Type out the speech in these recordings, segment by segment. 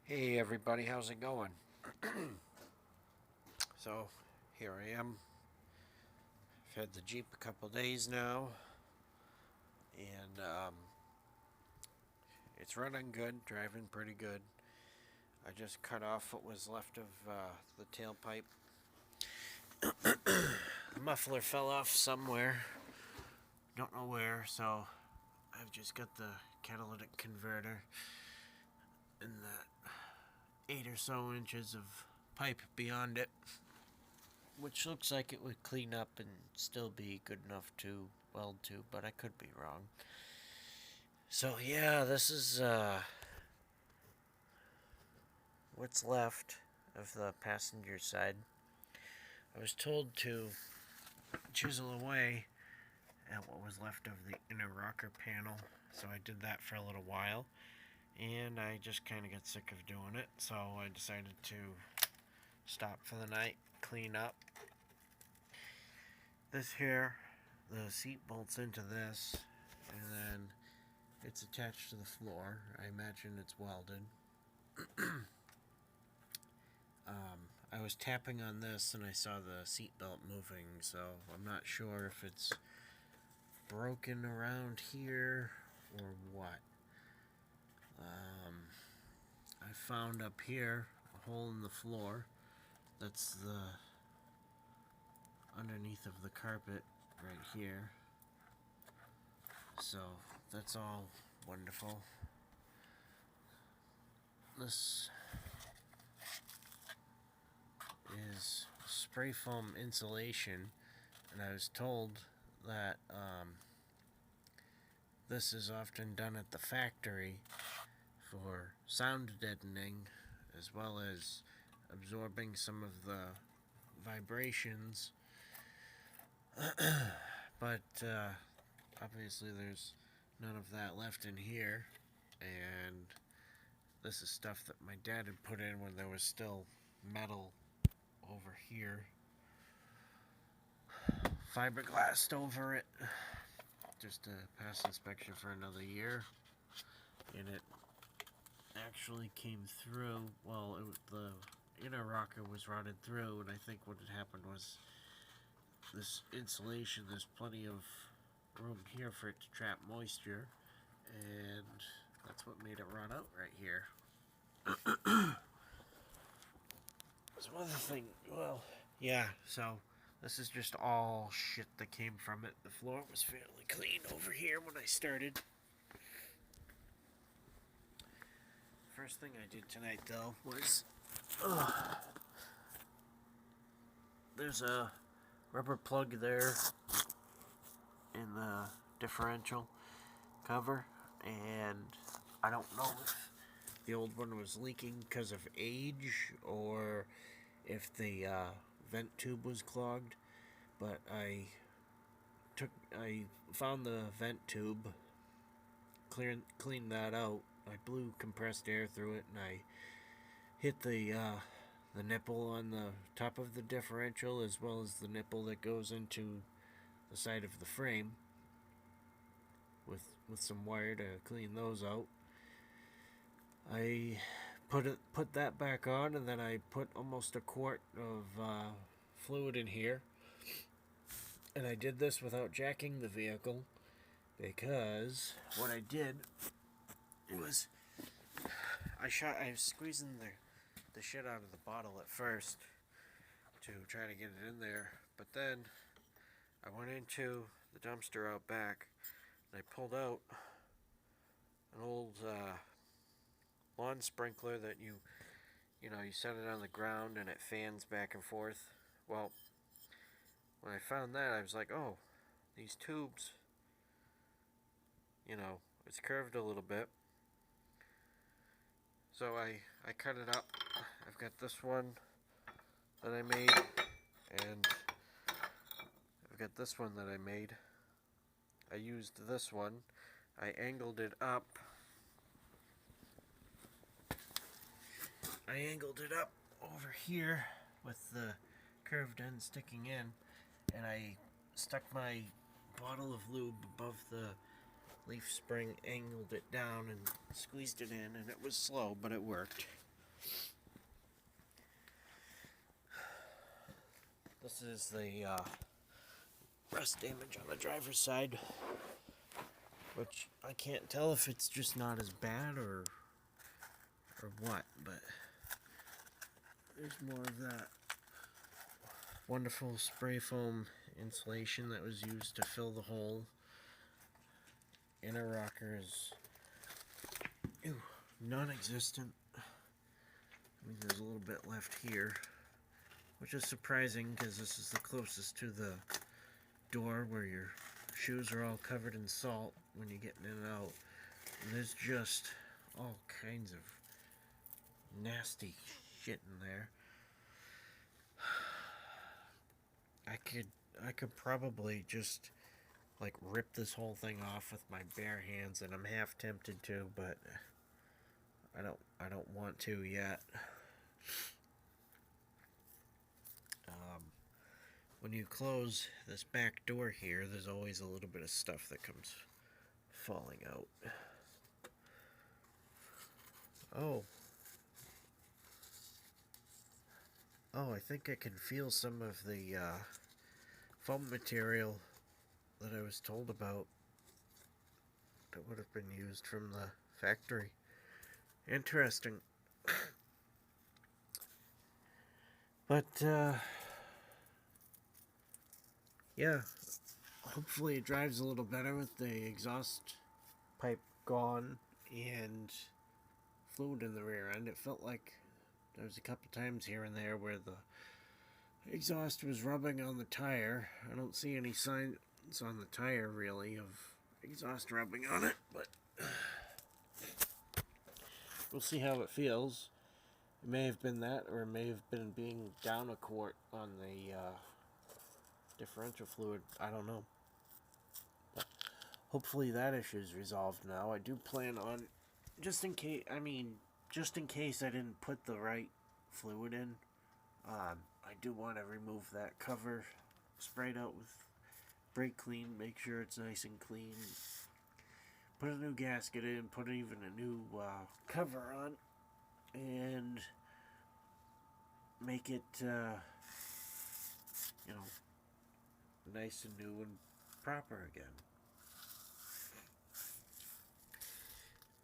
Hey everybody, how's it going? So here I am. I've had the Jeep a couple days now, and it's running good, driving pretty good. I just cut off what was left of the tailpipe. The muffler fell off somewhere, don't know where, so I've just got the catalytic converter and the 8 or so inches of pipe beyond it, which looks like it would clean up and still be good enough to weld to, but I could be wrong. So yeah, this is what's left of the passenger side. I was told to chisel away at what was left of the inner rocker panel, so I did that for a little while, and I just kind of got sick of doing it, so I decided to stop for the night, clean up. This here, the seat bolts into this, and then it's attached to the floor. I imagine it's welded. I was tapping on this and I saw the seatbelt moving, so I'm not sure if it's broken around here or what. I found up here a hole in the floor. That's the underneath of the carpet right here. So that's all wonderful. This is spray foam insulation, and I was told that this is often done at the factory for sound deadening, as well as absorbing some of the vibrations. But obviously there's none of that left in here, and this is stuff that my dad had put in when there was still metal over here. Fiberglassed over it just to pass inspection for another year, and it actually came through. Well, the inner rocker was rotted through, and I think what had happened was this insulation, there's plenty of room here for it to trap moisture, and that's what made it rot out right here. There's one other thing, well, yeah, so this is just all shit that came from it. The floor was fairly clean over here when I started. First thing I did tonight, though, was there's a rubber plug there in the differential cover, and I don't know if the old one was leaking because of age or if the vent tube was clogged, but I found the vent tube, cleaned that out. I blew compressed air through it, and I hit the nipple on the top of the differential, as well as the nipple that goes into the side of the frame, with some wire to clean those out. I put that back on, and then I put almost a quart of fluid in here, and I did this without jacking the vehicle, because what I did was I was squeezing the shit out of the bottle at first to try to get it in there, but then I went into the dumpster out back and I pulled out an old lawn sprinkler that you set it on the ground and it fans back and forth. Well, when I found that, I was like, oh, these tubes, it's curved a little bit. So I cut it up. I've got this one that I made, and I've got this one that I made. I used this one. I angled it up. Over here with the curved end sticking in, and I stuck my bottle of lube above the leaf spring, angled it down, and squeezed it in, and it was slow, but it worked. This is the rust damage on the driver's side, which I can't tell if it's just not as bad or what, but there's more of that wonderful spray foam insulation that was used to fill the hole. Inner rocker is non-existent. I mean, there's a little bit left here, which is surprising because this is the closest to the door where your shoes are all covered in salt when you're getting in and out. And there's just all kinds of nasty shit in there. I could probably just like rip this whole thing off with my bare hands, and I'm half tempted to, but I don't want to yet. When you close this back door here, there's always a little bit of stuff that comes falling out. Oh, I think I can feel some of the foam material that I was told about that would have been used from the factory. Interesting. But, yeah, hopefully it drives a little better with the exhaust pipe gone and fluid in the rear end. It felt like there was a couple times here and there where the exhaust was rubbing on the tire. I don't see any signs on the tire really of exhaust rubbing on it, but we'll see how it feels. It may have been that, or it may have been being down a quart on the differential fluid. I don't know. But hopefully that issue is resolved now. I do plan on, just in case I didn't put the right fluid in, I do want to remove that cover, spray it out with brake clean, make sure it's nice and clean. Put a new gasket in, put even a new cover on, and make it, nice and new and proper again.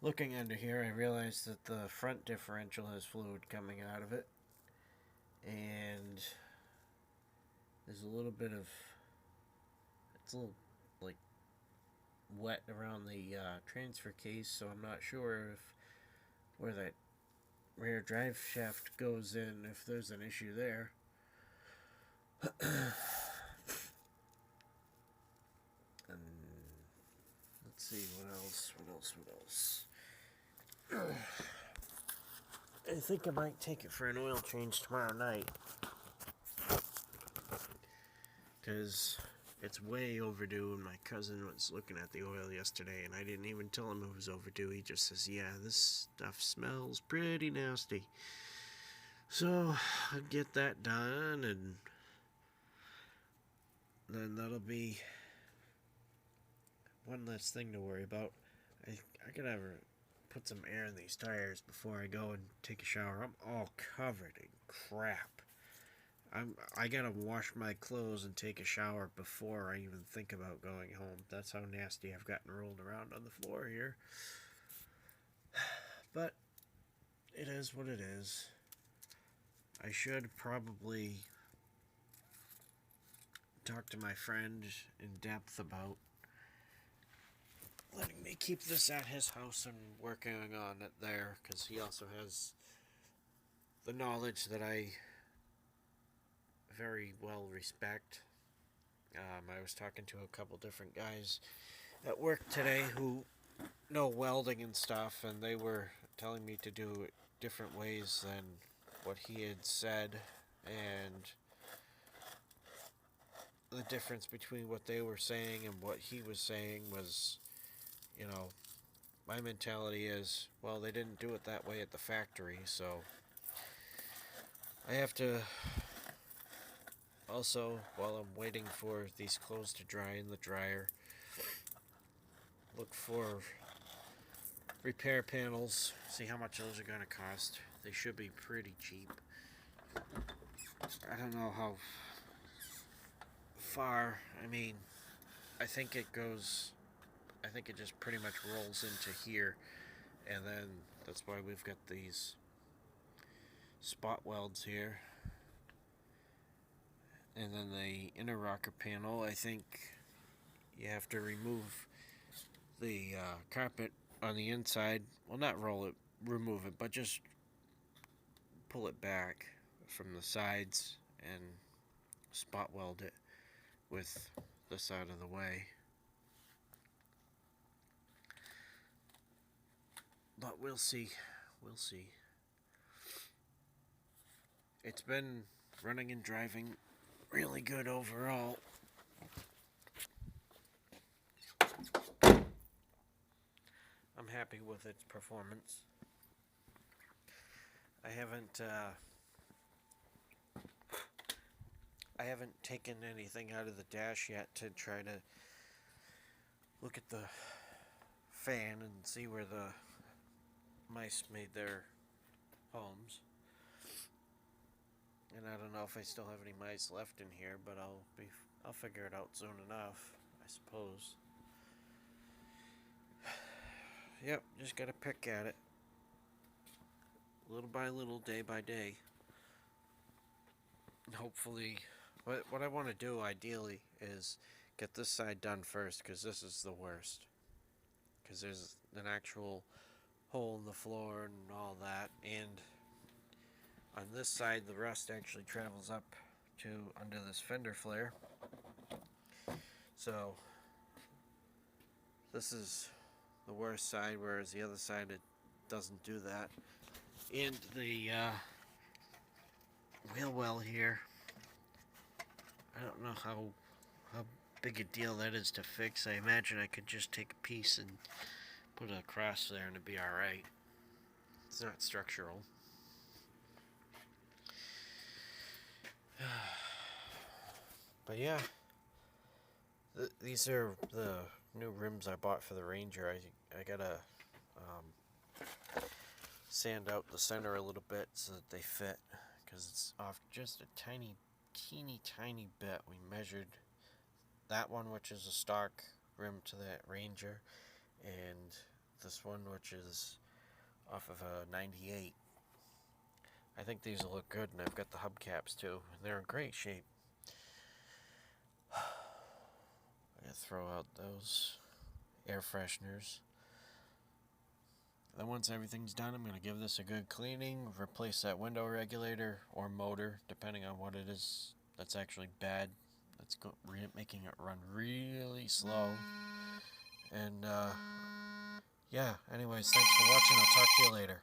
Looking under here, I realized that the front differential has fluid coming out of it, and there's a little bit of, it's a little like wet around the transfer case, so I'm not sure if where that rear drive shaft goes in, if there's an issue there. And let's see, what else. I think I might take it for an oil change tomorrow night, because it's way overdue, and my cousin was looking at the oil yesterday, and I didn't even tell him it was overdue. He just says, yeah, this stuff smells pretty nasty. So I'll get that done, and then that'll be one less thing to worry about. I gotta put some air in these tires before I go and take a shower. I'm all covered in crap. I gotta wash my clothes and take a shower before I even think about going home. That's how nasty I've gotten rolled around on the floor here. But it is what it is. I should probably talk to my friend in depth about letting me keep this at his house and working on it there, because he also has the knowledge that I very well respect. I was talking to a couple different guys at work today who know welding and stuff, and they were telling me to do it different ways than what he had said, and the difference between what they were saying and what he was saying was, my mentality is, well, they didn't do it that way at the factory, so I have to also, while I'm waiting for these clothes to dry in the dryer, look for repair panels, see how much those are going to cost. They should be pretty cheap. I don't know how far, I mean, I think it goes, I think it just pretty much rolls into here, and then that's why we've got these spot welds here. And then the inner rocker panel, I think you have to remove the carpet on the inside. Well, not roll it, remove it, but just pull it back from the sides and spot weld it with this out of the way. But we'll see. We'll see. It's been running and driving really good overall. I'm happy with its performance. I haven't taken anything out of the dash yet to try to look at the fan and see where the mice made their homes. And I don't know if I still have any mice left in here, but I'll figure it out soon enough, I suppose. Yep, just gotta pick at it. Little by little, day by day. Hopefully, what I want to do ideally is get this side done first, because this is the worst. Because there's an actual hole in the floor and all that, and on this side the rust actually travels up to under this fender flare. So this is the worst side, whereas the other side it doesn't do that. And the wheel well here, I don't know how big a deal that is to fix. I imagine I could just take a piece and put it across there and it'd be alright. It's not structural. But yeah, these are the new rims I bought for the Ranger. I gotta sand out the center a little bit so that they fit, because it's off just a teeny bit. We measured that one, which is a stock rim to that Ranger, and this one, which is off of a 98. I think these will look good, and I've got the hubcaps too, and they're in great shape. I gotta throw out those air fresheners. Then once everything's done, I'm going to give this a good cleaning, replace that window regulator or motor, depending on what it is that's actually bad. That's making it run really slow. And yeah, anyways, thanks for watching. I'll talk to you later.